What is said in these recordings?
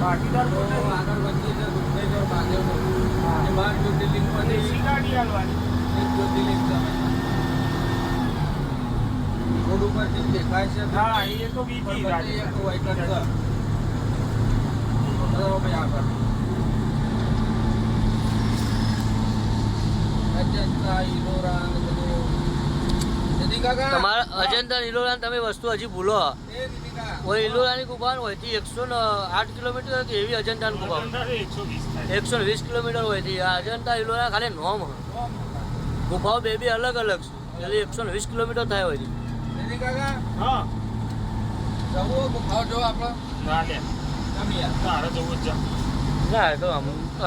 પાટીદાર આગળ વચ્ચે છે ગુપ્તેશ્વર મહાદેવ અને 12 જ્યોતિર્લિંગ માંથી શિકાડી આલવાની એક જ્યોતિર્લિંગ છે રોડ ઉપરથી દેખાય છે. હા એ તો બીજી ગાડી એક વાઇકર છે. બરાબર ભાઈ આગળ અજંતા ઈલોરા ને બધું તમારા અજંતા ઈલોરા તમે વસ્તુ હજી ભૂલો. ઓય ઈલોરાની ગુફા હોયથી 108 કિલોમીટર હતી એવી અજંતાની ગુફા 120 કિલોમીટર હોયથી. આ અજંતા ઈલોરા ખાલી નોમ ગુફાઓ બે અલગ અલગ છે એટલે 120 કિલોમીટર થાય હોય. હા જવું ગુફાઓ જો આપણે ના લે તમે યાર તારે જવું જ ના તો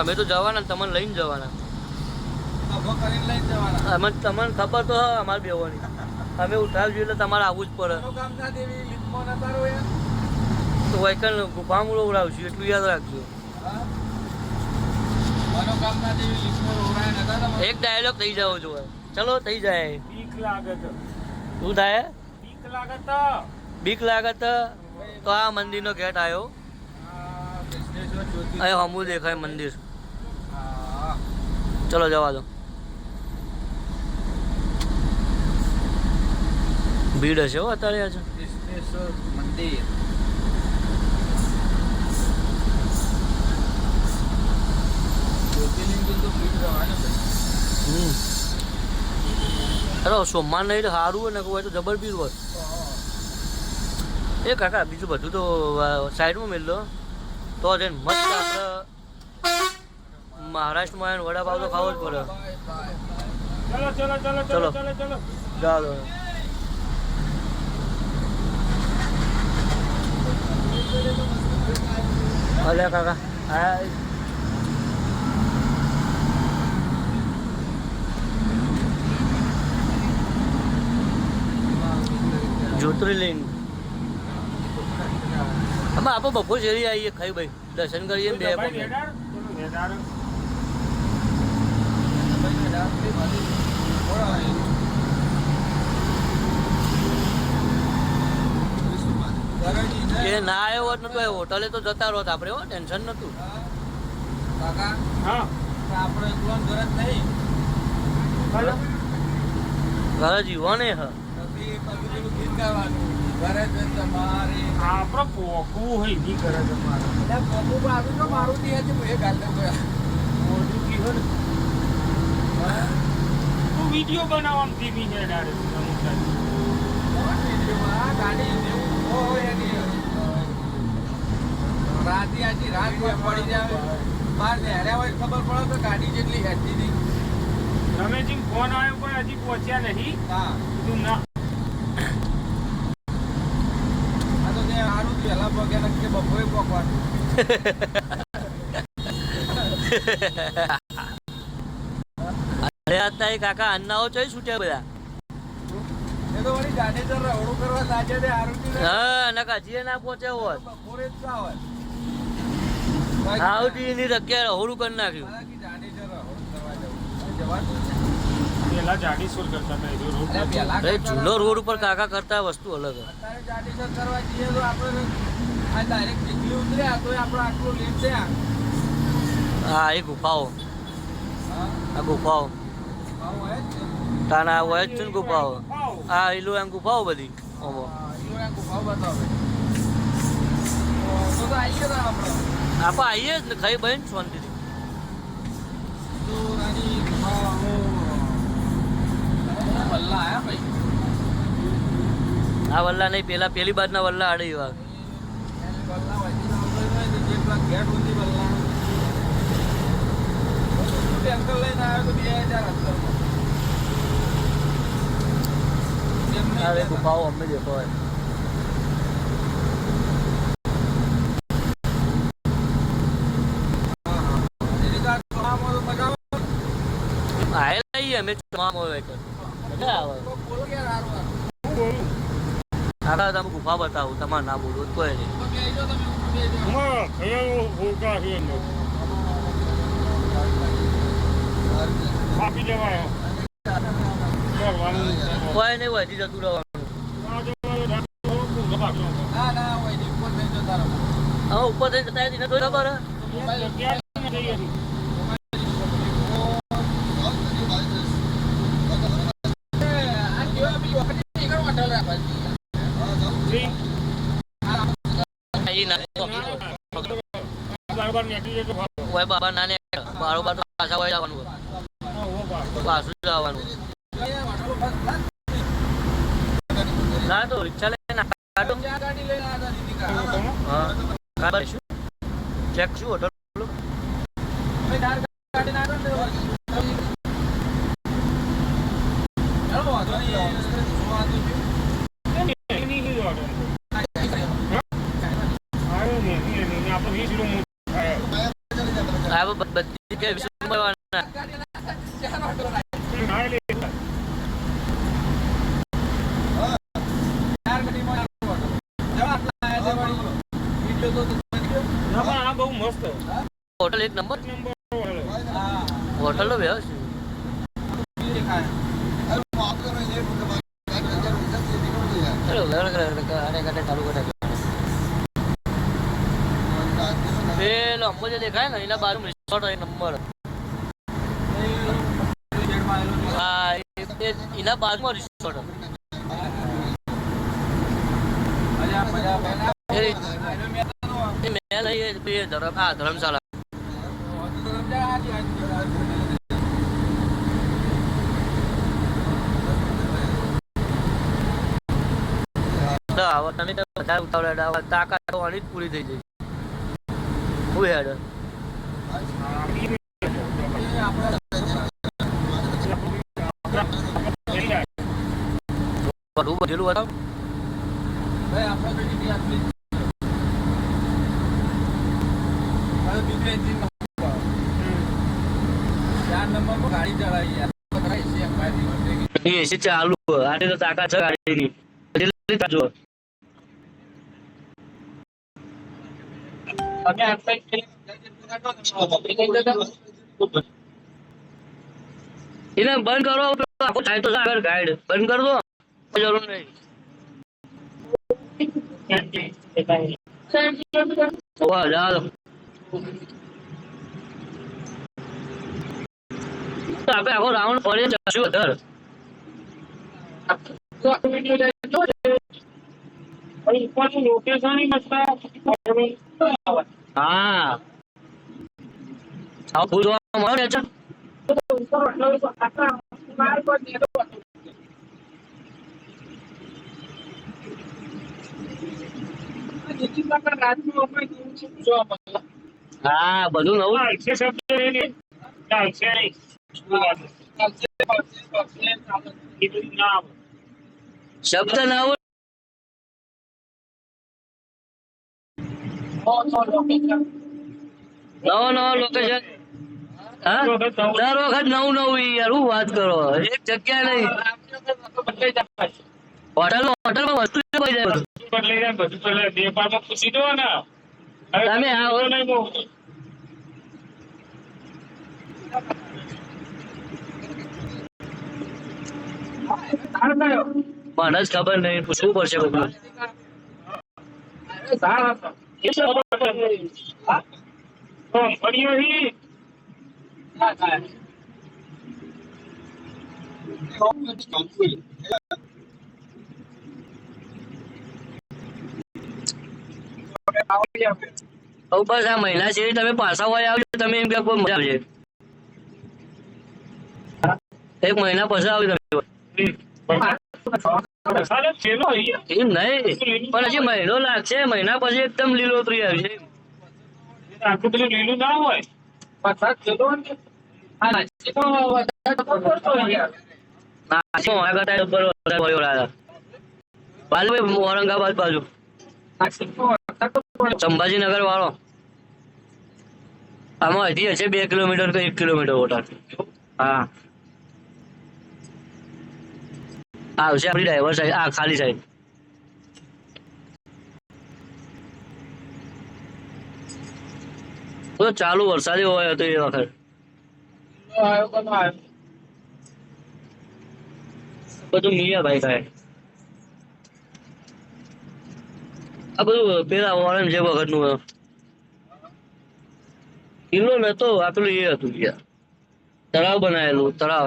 અમે તો જવાના તમને લઈને જવાના. અમે તમને ખબર તો અમારે બેવાની અમે ઉઠાવજો એટલે તમારે આવવું જ પડે. તો વાયકલ ગુફા મૂળ ઉડાવશું એટલું યાદ રાખજો. એક ડાયલોગ થઈ જાવ જોઈએ. ચલો થઈ જાય. બીક લાગત શું થાય? બીક લાગત તો આ મંદિરનો ગેટ આવ્યો. અહીં હમું દેખાય મંદિર. ચલો જવા દો. ભીડ હશે હો અત્યારે આજે. વિશ્વેશ્વર મંદિર જ્યોતિર્લિંગ તો ભીડ રહેવાય ને. અરે સોમવાર નહીં તો સારું હોય ને હોય તો જબર ભીડ હોય. એ કાકા બીજું બધું તો સાઈડમાં મેળ લો તો જઈને મસ્ત આપણે મહારાષ્ટ્રમાં વડાપાવ તો ખાવો જ પડે. ચલો જાઓ દો. અલે કાકા હા જ્યોતિર્લિંગ આમાં આપણે બપોર શેરી આવીએ ખાઈ ભાઈ દર્શન કરીએ બે એ ના આવ્યો હોત નતો હોટલે તો જતા રહો આપણે હો ટેન્શન નતું. ઘરે જીવો ને હ વિડીયો બનાવવાનું ધીમી છે રાતે આજી રાત પડી જાય બહાર હેર્યા હોય ખબર પડે તો ગાડી જેટલી હેરતી નહીં. રમેશજી ફોન આવ્યો પણ હજી પહોંચ્યા નહીં. હા તું ના આ તો ત્યાં સારું પહેલા પગ્યા કે બપોરે પકવાનું. અરે અત્યારે કાકા અન્નાઓ ચોઈ છૂટ્યા બધા. એ તો વળી જાડેજર રવડું કરવા સાજે દે સારું હા નકા જીએ ના પહોંચ્યા હોત બપોરે જ ના હોય. આવતી એની જગ્યાએ રહોડું કરી નાખ્યું. જૂનો રોડ ઉપર કાકા કરતા વસ્તુ અલગ. હા એ ગુફાઓ આ ગુફાઓ તાના હોય જ છે ને ગુફાઓ. હા ઈલો એમ ગુફાઓ બધી આપણે આવીએ જ ને ખાઈ બહેન શાંતિથી. આ વલ્લા નહીં પેલા પેલી બાજના વલ્લા આડે એવા ગુફાઓ અમને દેખો આયેલા અમે તમે ગુફા બતાવું તમારે ના બોલવું કોઈ નહીં. કોઈ નહીં વધી જતું રહેવાનું. ના ના હોય નહીં, ઉપર થઈ જતા રહો. હવે ઉપર થઈ જતા એને તો ખબર હે? આ કેવા બી વખતે નીકળો હોટલ રાખવાની. ઈ ના ઓય બાબા નાને બારોબાર તો પાછા વળી જવાનું પાછું જવાનું ના તો રિક્ષા લઈને કાઢો ક્યાં ગાડી લઈને આવ્યા હતા દીદી કા? હા કાઢ શું ચેક શું હોટલ અમે ધાર ગાડી ના આગળ લેવા. ચાલો વાંધો નહીં. શું વાંધો છે? આ બધી કે વિશ્વમાં ચાર ઓટો ચાર ગાડીમાં ઓટો જવા આટલા આયા છે વળી. વિડિયો તો આ બહુ મસ્ત હોટલ એક નંબર હા હોટલ નો વ્યવસ્થિત દેખાય. ચલો ચાલુ કરે પેલો અંબો જે દેખાય ને એના બાજુ રિસોર્ટ એક નંબર હા એના બાજુમાં રિસોર્ટ મેં લઈએ ધર્મશાળા તમે વધારે ઉતાવળા તાકાત તો આની જ પૂરી થઈ જાય હું હેડ બધું બધેલું બતાવ ગાડી ચલાવી એસી ચાલુ આટલી તો તાકાત છે ગાડીની જો એને બંધ કરો આખો થાય તો આગળ ગાઈડ બંધ કર દો જરૂર નહીં આપણે આખો રાઉન્ડ ફરી જશું અધર હા ફૂલ જોવા મળે છે હા બધું નવું શબ્દ નવું નવો લોકેશન હા દર વખત નવું યાર હું વાત કરો એક જગ્યા નહીં હોટલમાં વસ્તુ પડી જાય તમે આવો નહીં મને જ ખબર નહીં પૂછવું પડશે બધું બસ આ મહિના સુધી તમે પાછા હોય આવજો તમે એમ કે કોઈ મજા આવશે એક મહિના પછી આવી એમ નહીં પણ હજી મહિનો લાગશે મહિના પછી એકદમ લીલોતરી આવશે આટલું બધું લીલું ના હોય ઔરંગાબાદ બાજુ સંભાજીનગર વાળો આમાં હજી હશે 2 કિલોમીટર કે 1 કિલોમીટર હોટલ હા આવશે આપણી ડ્રાઈવર સાઈડ આ ખાલી સાઈડ તો ચાલુ વરસાદી હોય હતો એ વખત બધું મિયા ભાઈ થાય આ બધું પેલા ઓરેન્જ જે વખતનું કિલ્લો નતો, આ પેલું એ હતું યાર, તળાવ બનાવેલું તળાવ.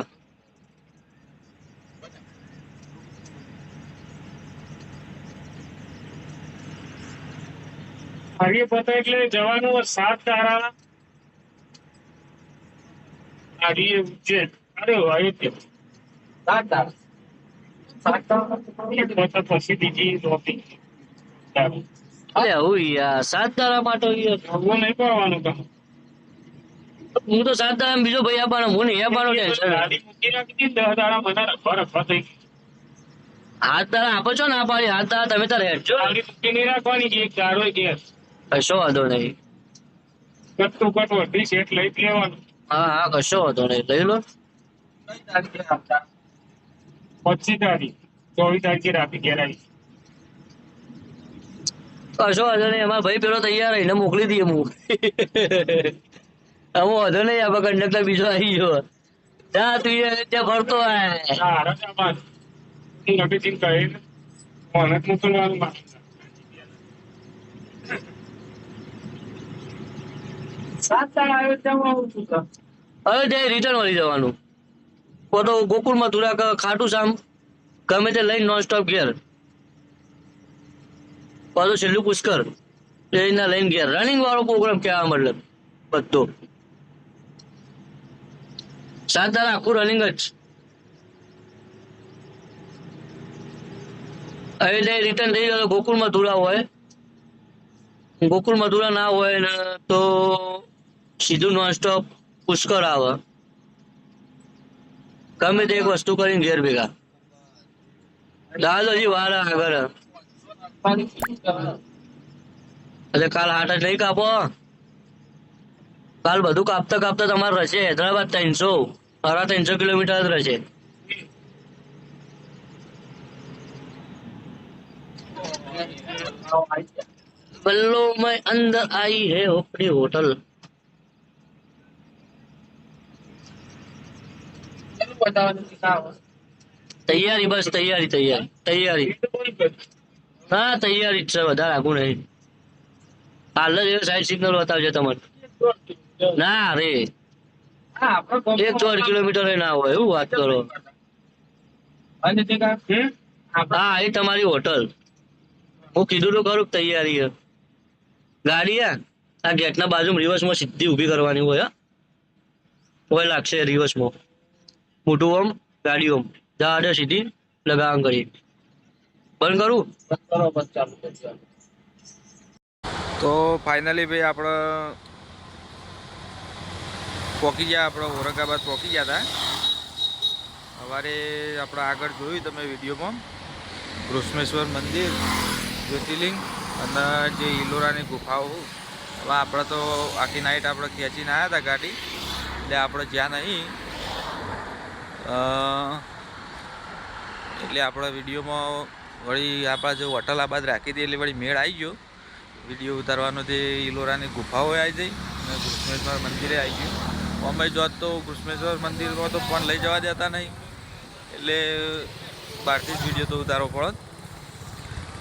આગે પતા એટલે જવાનું 7 તારા આડી જે અરે અયોધ્યા 7 તારા પછી બીજી નોતી. અરે હું યાર 7 તારા માટે યાર. હું નહીં પડવાનું કામ. હું તો 7 તારા બીજો ભાઈ આપવાનો, હું નહીં આપવાનો. ટેન્શન ગાડી મૂકી રાખી 10 તારા મને રખવા થઈ ગઈ. 7 તારા આપો છો ના પાડી? 7 તારા તમે તારે હેઠજો. ગાડી મૂકી નહીં રાખવાની, એક ગારો ગેસ કશો વાંધો નહીં. કટું કટ વધી છે એટલે લઈ જ લેવાનું. હા હા કશો વાંધો નહીં, લઈ લો. 25 તારીખ 24 તારીખે રાતે ઘેર આવી. કશો વાંધો નહીં, અમારા ભાઈ પેલો તૈયાર રહીને મોકલી દઈએ. હું અમે વાંધો નહીં, આપણે કંડક્ટર બીજો આવી ગયો. જા તું ત્યાં ફરતો હોય. આરામ નબીજીને કહીને મને જ મોકલવાનું બાકી. 7 તારા અયોધ્યામાં આવું છું તો હવે ત્યાં રિટર્ન વળી જવાનું. કો તો ગોકુળ મથુરા ખાટું શામ ગમે તે લઈને નોન સ્ટોપ ઘેર, પાછું છેલ્લું પુષ્કર એના લઈને ઘેર. રનિંગ વાળો પ્રોગ્રામ કહેવા મતલબ બધો 7 તારા આખું રનિંગ જ. હવે ત્યાં રિટર્ન થઈ ગયો. ગોકુળ મથુરા હોય, ગોકુળ મથુરા ના હોય ને તો સીધું નોન સ્ટોપ પુષ્કર આવે. ગમે તે એક વસ્તુ કરીને ઘેર ભેગા. દાદ હજી વાર આગળ. એટલે કાલ 8 જ નહીં કાપો. કાલ બધું કાપતા કાપતા તમારે રહેશે હૈદરાબાદ 300 કિલોમીટર જ રહેશે. बल्लो में अंदर आई है अपनी होटल. તૈયારી બસ તૈયારી. હા તૈયારી જ છે, વધારે આગું નહીં. હાલ જ સાઈડ સિગ્નલ બતાવશે તમારે. ના રે 1-4 કિલોમીટર ના હોય એવું વાત કરો. હા એ તમારી હોટલ. હું કીધું તો ખરું તૈયારી છે. ગાડી આ ગેટના બાજુ રિવર્સમાં સીધી ઊભી કરવાની હોય. હોય લાગશે રિવર્સમાં મોટું ઓમ ગાડી ઓમ જાડે સીધી લગાવવાનું કરી. બંધ કરું તો ફાઇનલી ભાઈ આપણે પહોંચી ગયા. આપણે ઔરંગાબાદ પહોંચી ગયા હતા. સવારે આપણે આગળ જોયું તમે વિડીયોમાં કૃષ્ણેશ્વર મંદિર, જ્યોતિર્લિંગ અને જે ઈલોરાની ગુફાઓ. હવે આપણે તો આખી નાઇટ આપણે ખેંચીને આવ્યા હતા ગાડી, એટલે આપણે જ્યાં નહીં એટલે આપણા વિડીયોમાં વળી આપણા જો હોટલ આબાદ રાખી દઈએ એટલે વળી મેળ આવી ગયો વિડીયો ઉતારવાનો. તે ઈલોરાની ગુફાઓએ આવી જઈ અને કૃષ્ણેશ્વર મંદિરે આવી ગયું. અમે જોત તો કૃષ્ણેશ્વર મંદિરમાં તો ફોન લઈ જવા દેતા નહીં, એટલે બહારથી જ વિડીયો તો ઉતારવો પડે.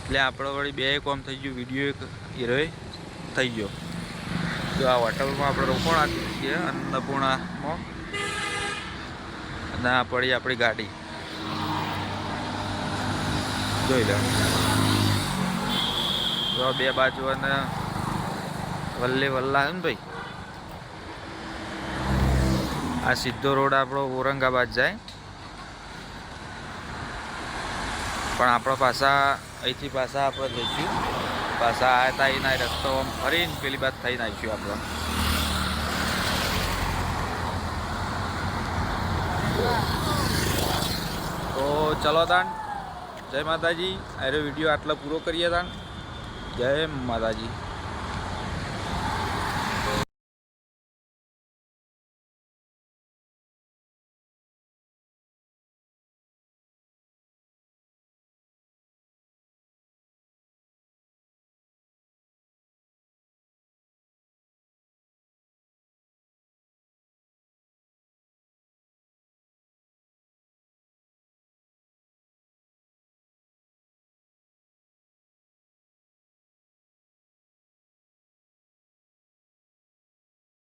એટલે આપણે વળી બે કોમ થઈ ગયું, વિડીયો એક હીરોએ થઈ ગયો. તો આ હોટલમાં આપણે રોકાણ આપીએ છીએ અન્નપૂર્ણામાં, અને આ પડી આપણી ગાડી જોઈ લો. તો બે બાજુ અને વલ્લે વલ્લા છે ને ભાઈ. આ સીધો રોડ આપણો ઔરંગાબાદ જાય, પણ આપણા પાછા અહીંથી પાછા આપણે જઈશું. પાછા આ હતા એના રસ્તો આમ ફરીને પેલી બાદ થઈને આવીશું આપણે. તો ચલો તાન, જય માતાજી. આરો વિડીયો આટલો પૂરો કરીએ તાન. જય માતાજી.